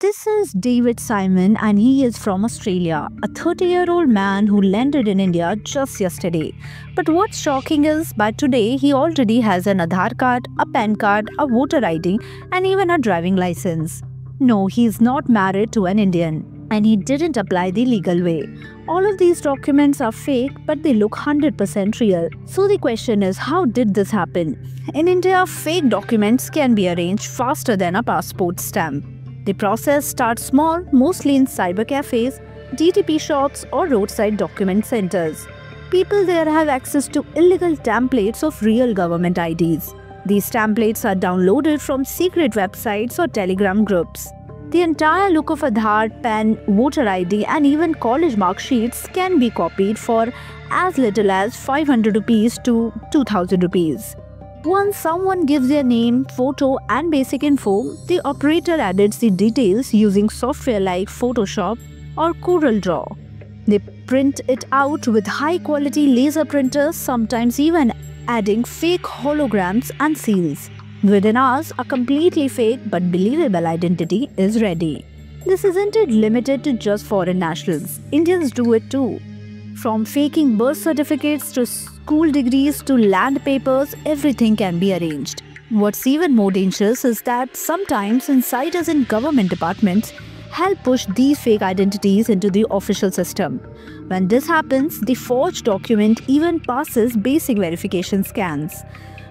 This is David Simon and he is from Australia, a 30-year-old man who landed in India just yesterday. But what's shocking is by today he already has an Aadhaar card, a PAN card, a voter ID and even a driving license. No, he is not married to an Indian and he didn't apply the legal way. All of these documents are fake but they look 100% real. So the question is, how did this happen? In India, fake documents can be arranged faster than a passport stamp. The process starts small, mostly in cyber cafes, DTP shops or roadside document centers. People there have access to illegal templates of real government IDs. These templates are downloaded from secret websites or Telegram groups. The entire look of Aadhaar, PAN, voter ID and even college mark sheets can be copied for as little as 500 rupees to 2000 rupees. Once someone gives their name, photo and basic info, the operator edits the details using software like Photoshop or CorelDRAW. They print it out with high-quality laser printers, sometimes even adding fake holograms and seals. Within hours, a completely fake but believable identity is ready. This isn't limited to just foreign nationals. Indians do it too. From faking birth certificates to school degrees to land papers, everything can be arranged. What's even more dangerous is that sometimes insiders in government departments help push these fake identities into the official system. When this happens, the forged document even passes basic verification scans.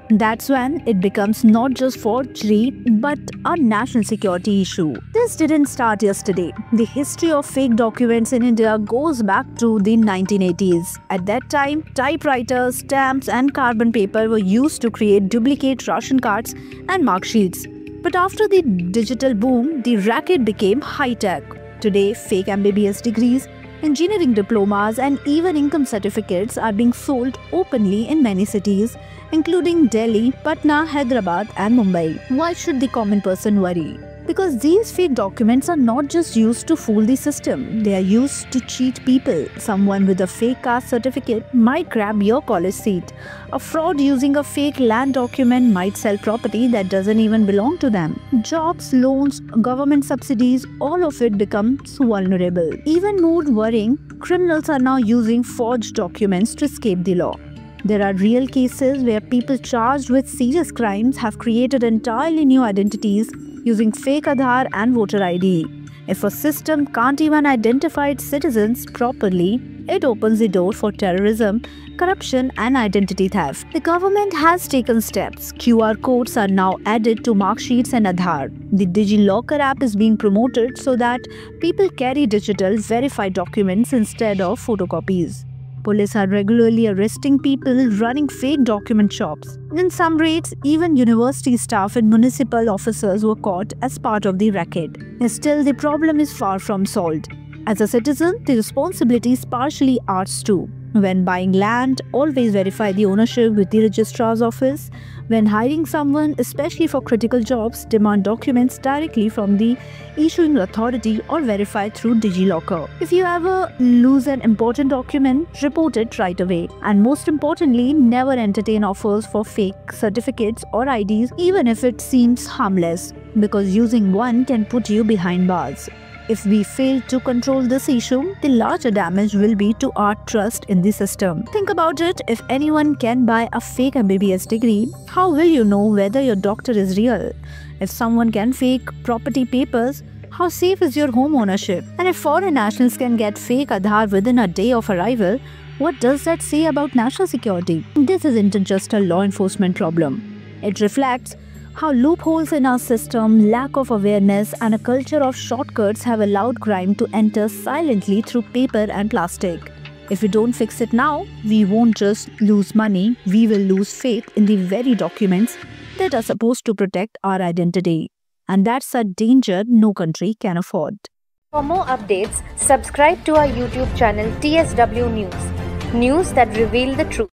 That's when it becomes not just forgery but a national security issue. This didn't start yesterday. The history of fake documents in India goes back to the 1980s. At that time, typewriters, stamps and carbon paper were used to create duplicate ration cards and mark sheets. But after the digital boom, the racket became high-tech. Today, fake MBBS degrees, engineering diplomas and even income certificates are being sold openly in many cities, including Delhi, Patna, Hyderabad and Mumbai. Why should the common person worry? Because these fake documents are not just used to fool the system, they are used to cheat people. Someone with a fake caste certificate might grab your college seat. A fraud using a fake land document might sell property that doesn't even belong to them. Jobs, loans, government subsidies, all of it becomes vulnerable. Even more worrying, criminals are now using forged documents to escape the law. There are real cases where people charged with serious crimes have created entirely new identities using fake Aadhaar and voter ID. If a system can't even identify its citizens properly, it opens the door for terrorism, corruption and identity theft. The government has taken steps. QR codes are now added to mark sheets and Aadhaar. The DigiLocker app is being promoted so that people carry digital verified documents instead of photocopies. Police are regularly arresting people running fake document shops. In some raids, even university staff and municipal officers were caught as part of the racket. Still, the problem is far from solved. As a citizen, the responsibility is partially ours too. When buying land, always verify the ownership with the registrar's office. When hiring someone, especially for critical jobs, demand documents directly from the issuing authority or verify through DigiLocker. If you ever lose an important document, report it right away. And most importantly, never entertain offers for fake certificates or IDs even if it seems harmless, because using one can put you behind bars. If we fail to control this issue, the larger damage will be to our trust in the system. Think about it, if anyone can buy a fake MBBS degree, how will you know whether your doctor is real? If someone can fake property papers, how safe is your home ownership? And if foreign nationals can get fake Aadhaar within a day of arrival, what does that say about national security? This isn't just a law enforcement problem. It reflects how loopholes in our system, lack of awareness and a culture of shortcuts have allowed crime to enter silently through paper and plastic. If we don't fix it now, we won't just lose money, we will lose faith in the very documents that are supposed to protect our identity. And that's a danger no country can afford. For more updates, subscribe to our YouTube channel TSW News. News that reveal the truth.